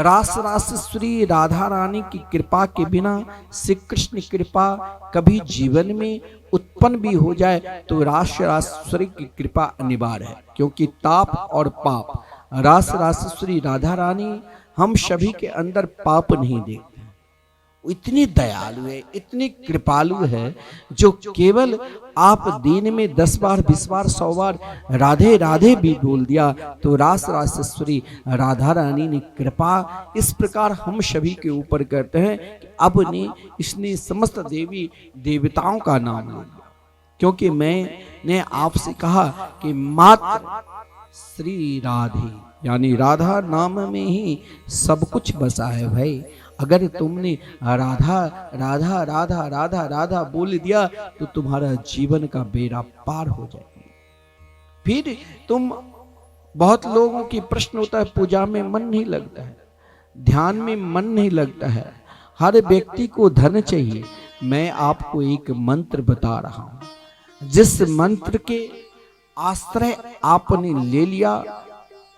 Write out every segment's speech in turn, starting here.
रास रासेश्वरी राधा रानी की कृपा के बिना श्री कृष्ण कृपा कभी जीवन में उत्पन्न भी हो जाए तो रास रासेश्वरी की कृपा अनिवार्य है, क्योंकि ताप और पाप रास रासेश्वरी राधा रानी हम सभी के अंदर पाप नहीं देखते। इतनी दयालु है, इतनी कृपालु है, जो केवल आप दिन में 10 बार 20 बार 100 बार राधे राधे भी बोल दिया तो रास रासेश्वरी राधा रानी ने कृपा इस प्रकार हम सभी के ऊपर करते हैं कि अब ने इसने समस्त देवी देवताओं का नाम ले लिया। क्योंकि मैंने आपसे कहा कि मात्र श्री राधे यानी राधा नाम में ही सब कुछ बसा है भाई। अगर तुमने राधा राधा राधा राधा राधा बोल दिया तो तुम्हारा जीवन का बेड़ा पार हो जाएगा। फिर तुम बहुत लोगों की प्रश्न होता है, पूजा में मन नहीं लगता है, ध्यान में मन नहीं लगता है। हर व्यक्ति को धन चाहिए। मैं आपको एक मंत्र बता रहा हूं, जिस मंत्र के आश्रय आपने ले लिया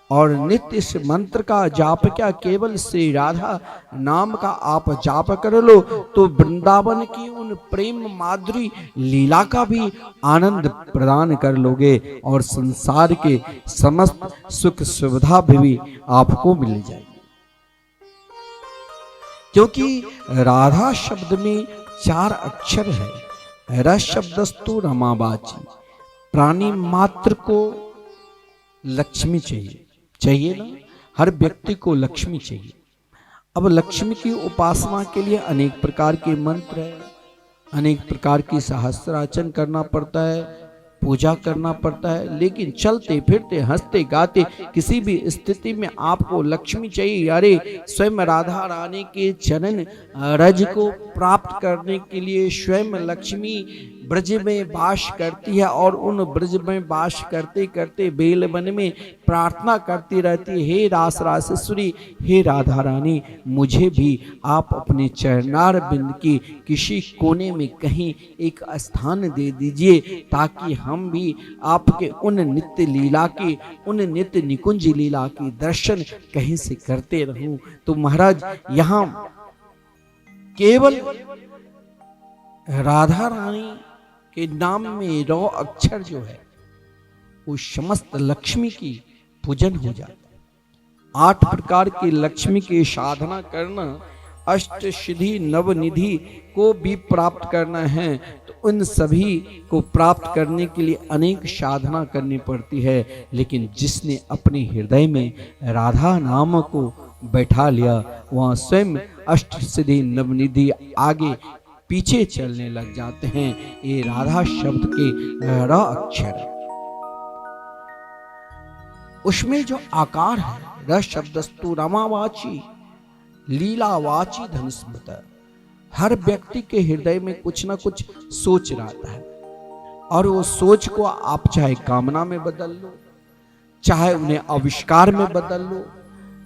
और नित्य इस मंत्र का जाप क्या केवल श्री राधा नाम का आप जाप कर लो तो वृंदावन की उन प्रेम माधुरी लीला का भी आनंद प्रदान कर लोगे और संसार के समस्त सुख सुविधा भी आपको मिल जाएगी। क्योंकि राधा शब्द में 4 अक्षर है। रस शब्दस्तु रमाबाची। प्राणी मात्र को लक्ष्मी चाहिए ना, हर व्यक्ति को लक्ष्मी चाहिए। अब लक्ष्मी की उपासना के लिए अनेक प्रकार के मंत्र है, अनेक प्रकार की सहस्त्रार्चन करना पड़ता है, पूजा करना पड़ता है, लेकिन चलते फिरते हंसते गाते किसी भी स्थिति में आपको लक्ष्मी चाहिए। अरे स्वयं राधा रानी के चरण रज को प्राप्त करने के लिए स्वयं लक्ष्मी ब्रज में वास करती है और उन ब्रज में वास करते करते बेलवन में प्रार्थना करती रहती है, हे रास रासेश्वरी, हे राधा रानी, मुझे भी आप अपने चरणार बिंद की किसी कोने में कहीं एक स्थान दे दीजिए ताकि हम भी आपके उन नित्य लीला की, उन नित्य निकुंज लीला की दर्शन कहीं से करते रहूं। तो महाराज यहां केवल राधा रानी के नाम में रौ अक्षर जो है वो समस्त लक्ष्मी की पूजन हो जाता है। 8 प्रकार की लक्ष्मी की साधना करना, अष्ट सिद्धि नवनिधि को भी प्राप्त करना है तो उन सभी को प्राप्त करने के लिए अनेक साधना करनी पड़ती है। लेकिन जिसने अपने हृदय में राधा नाम को बैठा लिया वहां स्वयं अष्ट सिद्धि नवनिधि आगे पीछे चलने लग जाते हैं। ये राधा शब्द के र अक्षर, उसमें जो आकार है, र शब्दस्तु रमावाची लीलावाची धनुस्मृत। हर व्यक्ति के हृदय में कुछ ना कुछ सोच रहता है और वो सोच को आप चाहे कामना में बदल लो, चाहे उन्हें आविष्कार में बदल लो,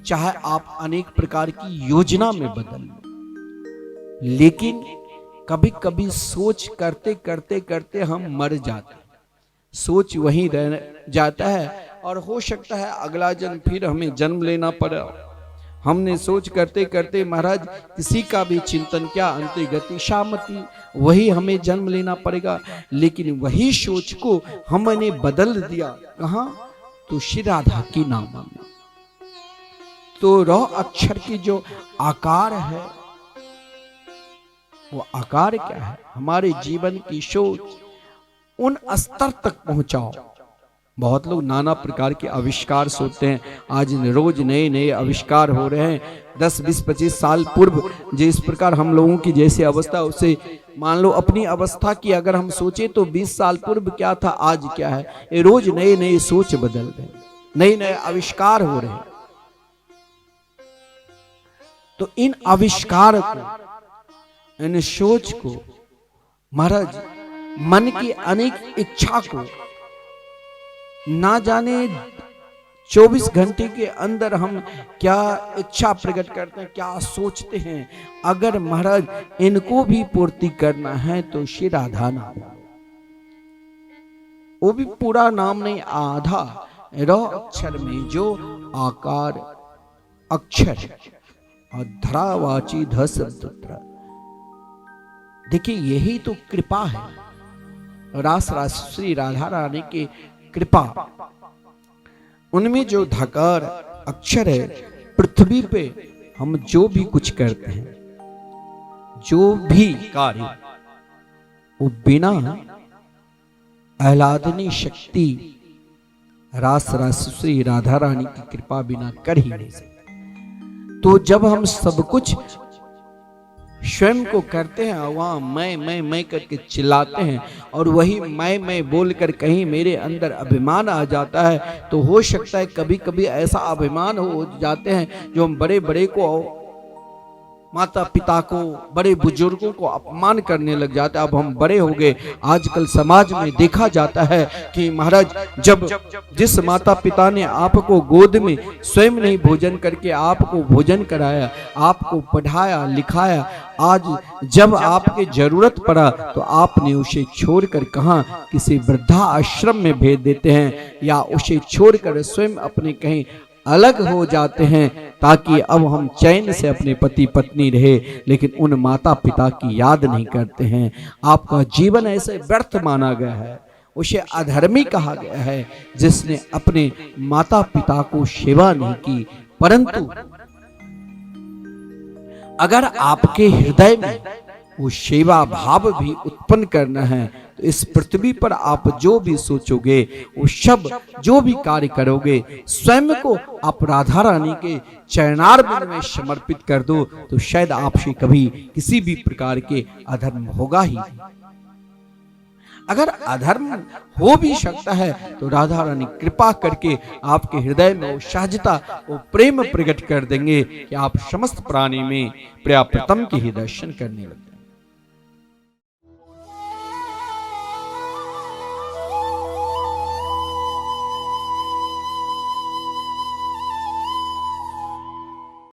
चाहे आप अनेक प्रकार की योजना में बदल लो, लेकिन कभी कभी सोच करते करते करते हम मर जाते हैं। सोच वहीं रह जाता है और हो सकता है अगला जन्म फिर हमें जन्म लेना पड़े। हमने सोच करते करते महाराज किसी का भी चिंतन क्या, अंते गति शामति, वही हमें जन्म लेना पड़ेगा। लेकिन वही सोच को हमने बदल दिया कहां, तो श्री राधा की नाम में। तो रौ अक्षर की जो आकार है वो आकार क्या है, हमारे जीवन की सोच उन स्तर तक पहुंचाओ। बहुत लोग नाना प्रकार के आविष्कार सोचते हैं, आज रोज नए नए आविष्कार हो रहे हैं। 10 20 25 साल पूर्व जिस प्रकार हम लोगों की जैसी अवस्था, उसे मान लो अपनी अवस्था की अगर हम सोचे तो 20 साल पूर्व क्या था, आज क्या है। ये रोज नए नए सोच बदल रहे हैं, नए नए आविष्कार हो रहे हैं। तो इन आविष्कार को, इन सोच को महाराज, मन की अनेक इच्छा को ना जाने 24 घंटे के अंदर हम क्या इच्छा प्रकट करते हैं, क्या सोचते हैं। अगर महाराज इनको भी पूर्ति करना है तो श्री राधा नाम, वो भी पूरा नाम नहीं, आधा र अक्षर में जो आकार अक्षर और धरावाची धसत्र। देखिए यही तो कृपा है। रास श्री राधा रानी की कृपा, उनमें जो धकार अक्षर है, पृथ्वी पे हम जो भी कुछ करते हैं, जो भी कार्य, वो बिना आह्लादनी शक्ति रास श्री राधा रानी की कृपा बिना कर ही नहीं सकते। तो जब हम सब कुछ स्वयं को करते हैं, वहां मैं करके चिल्लाते हैं, और वही मैं बोलकर कहीं मेरे अंदर अभिमान आ जाता है, तो हो सकता है कभी कभी ऐसा अभिमान हो जाते हैं जो हम बड़े बड़े को, माता पिता को, बड़े बुजुर्गों को अपमान करने लग जाते हैं। अब हम बड़े हो गए, आजकल समाज में देखा जाता है कि महाराज जब जिस माता पिता ने आपको गोद में स्वयं नहीं भोजन करके आपको भोजन कराया, आपको पढ़ाया लिखाया, आज जब आपकी जरूरत पड़ा तो आपने उसे छोड़कर कहां किसी वृद्धा आश्रम में भेज देते हैं, या उसे छोड़कर स्वयं अपने कहीं अलग हो जाते हैं ताकि अब हम चैन से अपने पति पत्नी रहे, लेकिन उन माता पिता की याद नहीं करते हैं। आपका जीवन ऐसे व्यर्थ माना गया है, उसे अधर्मी कहा गया है जिसने अपने माता पिता को सेवा नहीं की। परंतु अगर आपके हृदय में वो सेवा भाव भी उत्पन्न करना है, तो इस पृथ्वी पर आप जो भी सोचोगे, वो सब जो भी कार्य करोगे, स्वयं को आप राधा रानी के चरणारविंद में समर्पित कर दो, तो शायद आपसे कभी किसी भी प्रकार के अधर्म होगा ही नहीं। अगर अधर्म हो भी सकता है तो राधा रानी कृपा करके आपके हृदय में वो सहजता, वो प्रेम प्रकट कर देंगे कि आप समस्त प्राणी में प्रिया प्रतम के ही दर्शन करने लगेंगे।